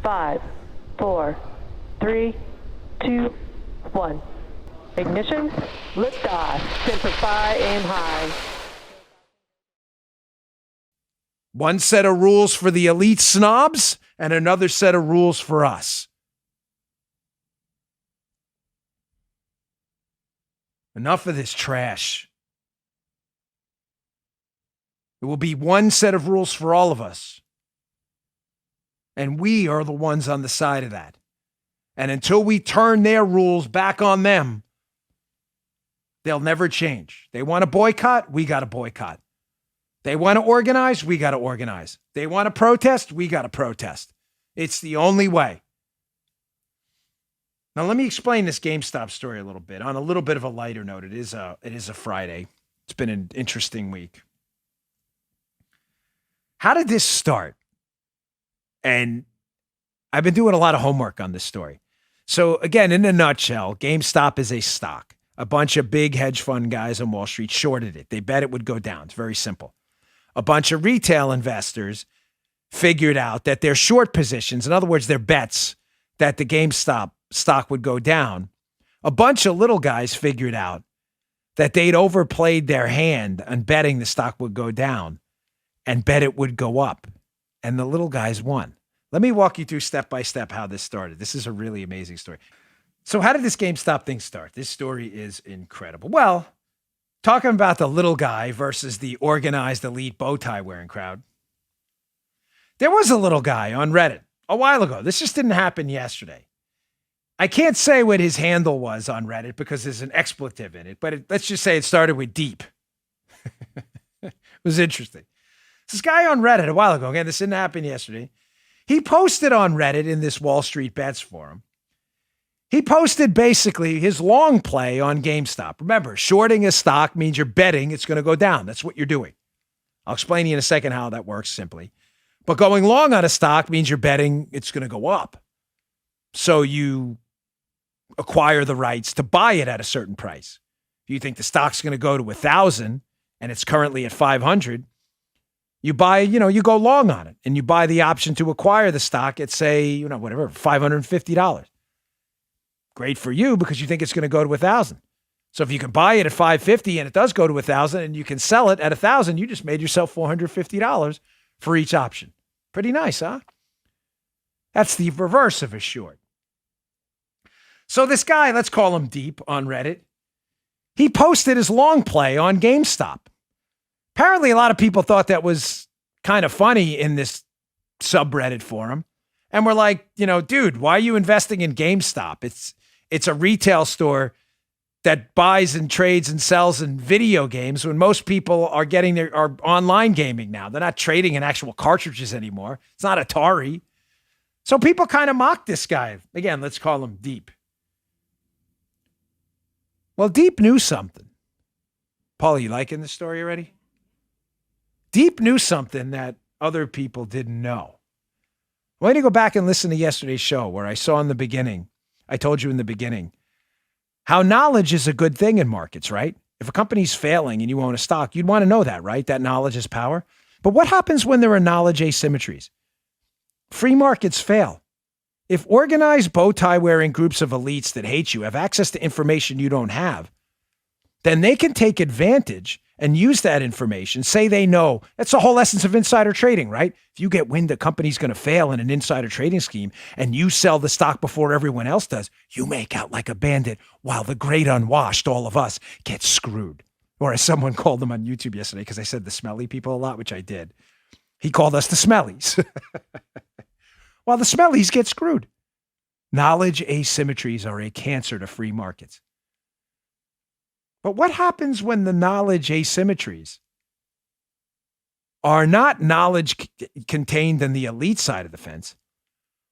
5, 4, 3, 2, 1. Ignition, liftoff, Semper Fi, aim high. One set of rules for the elite snobs and another set of rules for us. Enough of this trash. It will be one set of rules for all of us. And we are the ones on the side of that. And until we turn their rules back on them, they'll never change. They want to boycott, we got to boycott. They want to organize, we got to organize. They want to protest, we got to protest. It's the only way. Now, let me explain this GameStop story a little bit. On a little bit of a lighter note, it is a Friday. It's been an interesting week. How did this start? And I've been doing a lot of homework on this story. So again, in a nutshell, GameStop is a stock. A bunch of big hedge fund guys on Wall Street shorted it. They bet it would go down. It's very simple. A bunch of retail investors figured out that their short positions, in other words, their bets that the GameStop stock would go down, a bunch of little guys figured out that they'd overplayed their hand on betting the stock would go down and bet it would go up. And the little guys won. Let me walk you through step by step how this started. This is a really amazing story. So how did this GameStop thing start? This story is incredible. Well, talking about the little guy versus the organized elite bow tie wearing crowd. There was a little guy on Reddit a while ago. This just didn't happen yesterday. I can't say what his handle was on Reddit because there's an expletive in it, but let's just say it started with deep. It was interesting. This guy on Reddit a while ago, again, this didn't happen yesterday. He posted on Reddit in this WallStreetBets forum. He posted basically his long play on GameStop. Remember, shorting a stock means you're betting it's going to go down. That's what you're doing. I'll explain to you in a second how that works simply. But going long on a stock means you're betting it's going to go up. So you acquire the rights to buy it at a certain price. If you think the stock's going to go to 1,000 and it's currently at 500, you buy, you go long on it and you buy the option to acquire the stock at, say, whatever, $550. Great for you because you think it's going to go to 1,000. So if you can buy it at $550 and it does go to 1,000 and you can sell it at 1,000, you just made yourself $450 for each option. Pretty nice, huh? That's the reverse of a short. So this guy, let's call him Deep on Reddit, he posted his long play on GameStop. Apparently, a lot of people thought that was kind of funny in this subreddit forum. And we're like, dude, why are you investing in GameStop? It's a retail store that buys and trades and sells in video games when most people are are online gaming now. They're not trading in actual cartridges anymore. It's not Atari. So people kind of mocked this guy. Again, let's call him Deep. Well, Deep knew something. Paul, you liking the story already? Deep knew something that other people didn't know. I want you to go back and listen to yesterday's show where I told you in the beginning, how knowledge is a good thing in markets, right? If a company's failing and you own a stock, you'd want to know that, right? That knowledge is power. But what happens when there are knowledge asymmetries? Free markets fail. If organized bow tie wearing groups of elites that hate you have access to information you don't have, then they can take advantage and use that information. Say they know. That's the whole essence of insider trading, right? If you get wind a company's going to fail in an insider trading scheme and you sell the stock before everyone else does, you make out like a bandit while the great unwashed, all of us, get screwed. Or as someone called them on YouTube yesterday, because I said the smelly people a lot, which I did. He called us the smellies. While the smellies get screwed. Knowledge asymmetries are a cancer to free markets. But what happens when the knowledge asymmetries are not knowledge contained in the elite side of the fence,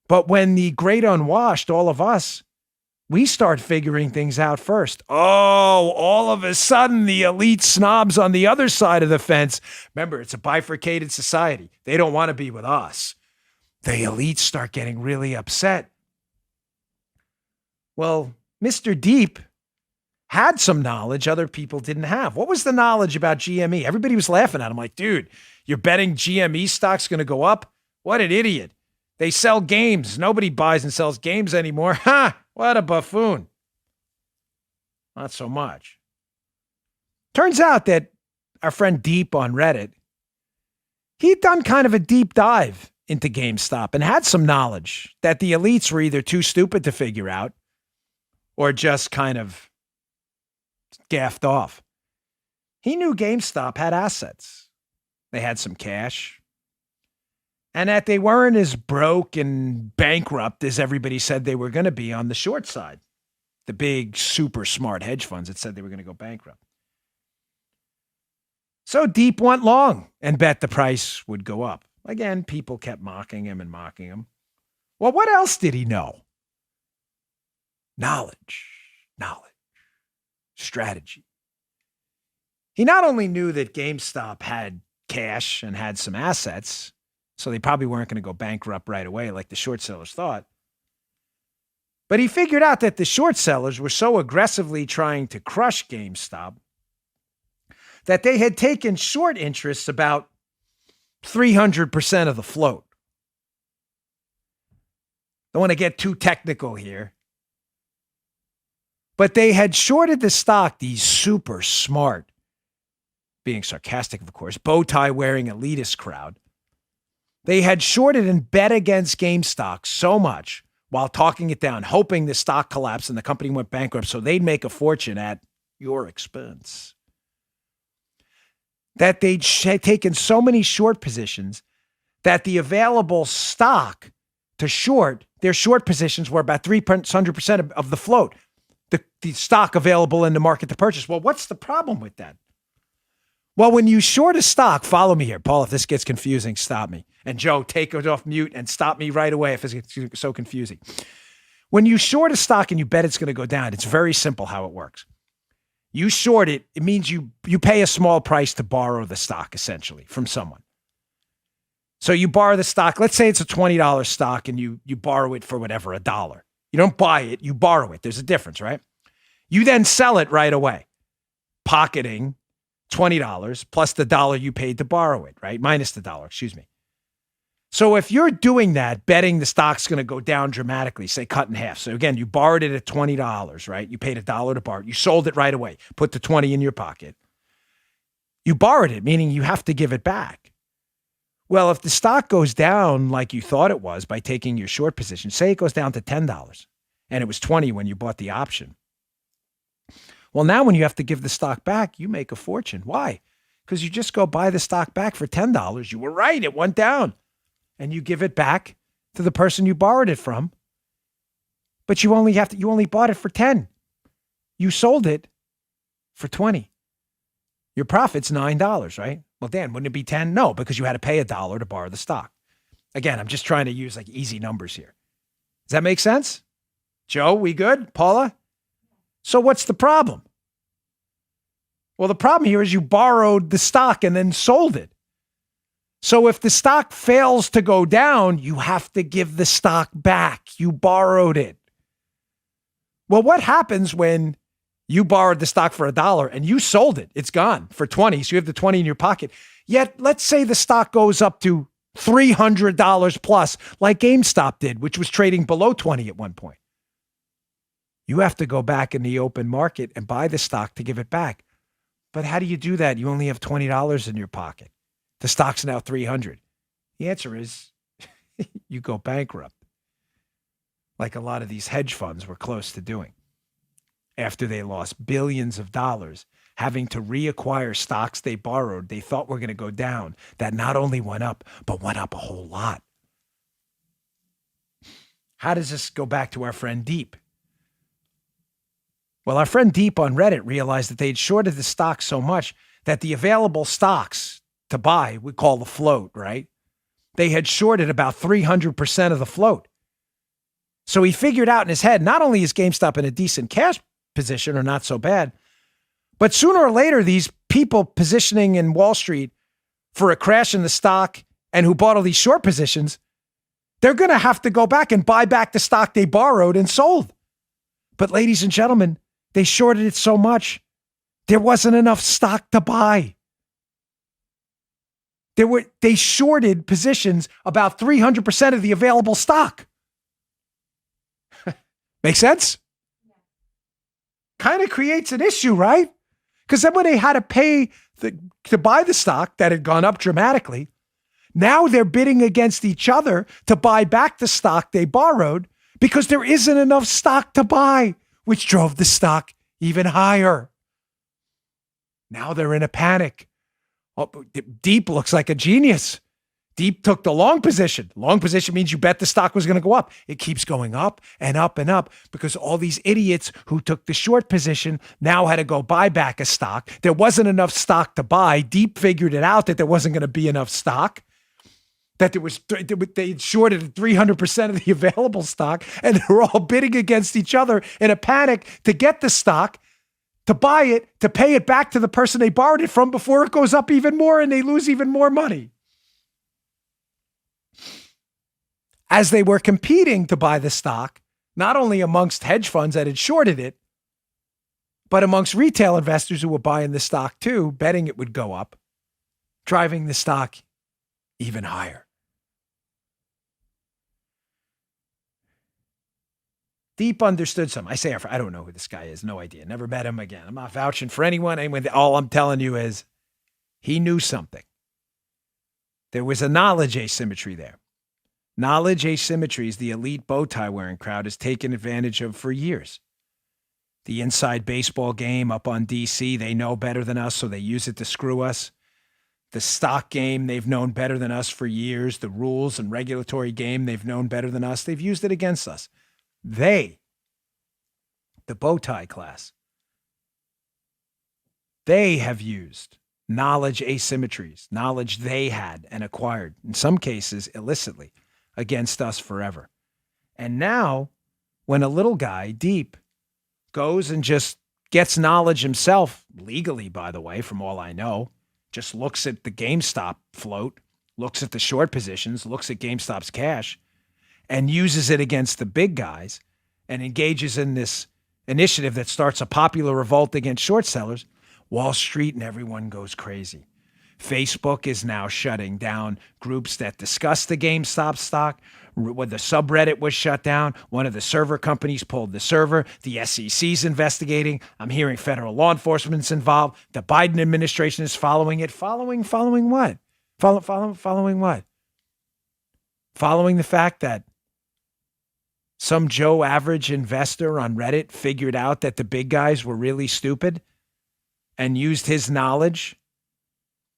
but when the great unwashed, all of us, we start figuring things out first? Oh, all of a sudden the elite snobs on the other side of the fence. Remember, it's a bifurcated society. They don't want to be with us. The elites start getting really upset. Well, Mr. Deep had some knowledge other people didn't have. What was the knowledge about GME? Everybody was laughing at him like, dude, you're betting GME stock's going to go up? What an idiot. They sell games. Nobody buys and sells games anymore. Ha! What a buffoon. Not so much. Turns out that our friend Deep on Reddit, he'd done kind of a deep dive into GameStop and had some knowledge that the elites were either too stupid to figure out or just kind of gaffed off. He knew GameStop had assets. They had some cash. And that they weren't as broke and bankrupt as everybody said they were going to be on the short side. The big, super smart hedge funds that said they were going to go bankrupt. So Deep went long and bet the price would go up. Again, people kept mocking him and mocking him. Well, what else did he know? Knowledge, strategy. He not only knew that GameStop had cash and had some assets, so they probably weren't going to go bankrupt right away like the short sellers thought, but he figured out that the short sellers were so aggressively trying to crush GameStop that they had taken short interests about 300% of the float. Don't want to get too technical here, but they had shorted the stock, these super smart, being sarcastic, of course, bow tie wearing elitist crowd. They had shorted and bet against GameStop so much while talking it down, hoping the stock collapsed and the company went bankrupt so they'd make a fortune at your expense. That they'd taken so many short positions that the available stock to short, their short positions were about 300% of the float, the stock available in the market to purchase. Well, what's the problem with that? Well, when you short a stock, follow me here. Paul, if this gets confusing, stop me. And Joe, take it off mute and stop me right away if it's so confusing. When you short a stock and you bet it's going to go down, it's very simple how it works. You short it, it means you pay a small price to borrow the stock, essentially, from someone. So you borrow the stock. Let's say it's a $20 stock and you borrow it for whatever, $1. You don't buy it, you borrow it. There's a difference, right? You then sell it right away, pocketing $20 plus the $1 you paid to borrow it, right? Minus the $1, excuse me. So if you're doing that, betting the stock's going to go down dramatically, say cut in half. So again, you borrowed it at $20, right? You paid $1 to borrow it. You sold it right away, put the 20 in your pocket. You borrowed it, meaning you have to give it back. Well, if the stock goes down like you thought it was by taking your short position, say it goes down to $10 and it was 20 when you bought the option. Well, now when you have to give the stock back, you make a fortune. Why? Because you just go buy the stock back for $10. You were right. It went down. And you give it back to the person you borrowed it from. But you only bought it for 10. You sold it for 20. Your profit's $9, right? Well, Dan, wouldn't it be 10? No, because you had to pay $1 to borrow the stock. Again, I'm just trying to use like easy numbers here. Does that make sense? Joe, we good? Paula? So what's the problem? Well, the problem here is you borrowed the stock and then sold it. So if the stock fails to go down, you have to give the stock back. You borrowed it. Well, what happens when you borrowed the stock for $1 and you sold it? It's gone for 20. So you have the 20 in your pocket. Yet let's say the stock goes up to $300 plus like GameStop did, which was trading below 20 at one point. You have to go back in the open market and buy the stock to give it back. But how do you do that? You only have $20 in your pocket. The stock's now 300. The answer is you go bankrupt, like a lot of these hedge funds were close to doing after they lost billions of dollars having to reacquire stocks they borrowed they thought were going to go down, that not only went up, but went up a whole lot. How does this go back to our friend Deep? Well, our friend Deep on Reddit realized that they'd shorted the stock so much that the available stocks to buy, we call the float, right? They had shorted about 300% of the float. So he figured out in his head, not only is GameStop in a decent cash position or not so bad, but sooner or later, these people positioning in Wall Street for a crash in the stock and who bought all these short positions, they're going to have to go back and buy back the stock they borrowed and sold. But ladies and gentlemen, they shorted it so much, there wasn't enough stock to buy. They shorted positions about 300% of the available stock. Make sense? Kind of creates an issue, right? Because then when they had to pay to buy the stock that had gone up dramatically, now they're bidding against each other to buy back the stock they borrowed because there isn't enough stock to buy, which drove the stock even higher. Now they're in a panic. Oh, Deep looks like a genius. Deep took the long position. Long position means you bet the stock was going to go up. It keeps going up and up and up because all these idiots who took the short position now had to go buy back a stock. There wasn't enough stock to buy. Deep figured it out that there wasn't going to be enough stock, that they shorted 300% of the available stock, and they were all bidding against each other in a panic to get the stock, to buy it, to pay it back to the person they borrowed it from before it goes up even more and they lose even more money. As they were competing to buy the stock, not only amongst hedge funds that had shorted it, but amongst retail investors who were buying the stock too, betting it would go up, driving the stock even higher. Deep understood some. I say, I don't know who this guy is. No idea. Never met him again. I'm not vouching for anyone. All I'm telling you is he knew something. There was a knowledge asymmetry there. Knowledge asymmetries the elite bow tie wearing crowd has taken advantage of for years. The inside baseball game up on DC, they know better than us, so they use it to screw us. The stock game, they've known better than us for years. The rules and regulatory game, they've known better than us. They've used it against us. They, the bow tie class, they have used knowledge asymmetries, knowledge they had and acquired, in some cases illicitly, against us forever. And now, when a little guy, Deep, goes and just gets knowledge himself, legally, by the way, from all I know, just looks at the GameStop float, looks at the short positions, looks at GameStop's cash, and uses it against the big guys and engages in this initiative that starts a popular revolt against short sellers, Wall Street and everyone goes crazy. Facebook is now shutting down groups that discuss the GameStop stock. When the subreddit was shut down, one of the server companies pulled the server. The SEC's investigating. I'm hearing federal law enforcement's involved. The Biden administration is following it. Following what? Following what? Following the fact that some Joe average investor on Reddit figured out that the big guys were really stupid and used his knowledge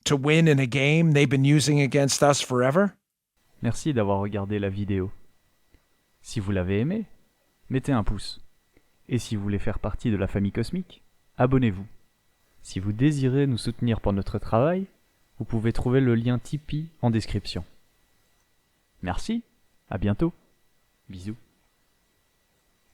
to win in a game they've been using against us forever? Merci d'avoir regardé la vidéo. Si vous l'avez aimé, mettez un pouce. Et si vous voulez faire partie de la famille cosmique, abonnez-vous. Si vous désirez nous soutenir pour notre travail, vous pouvez trouver le lien Tipeee en description. Merci, à bientôt. Bisous.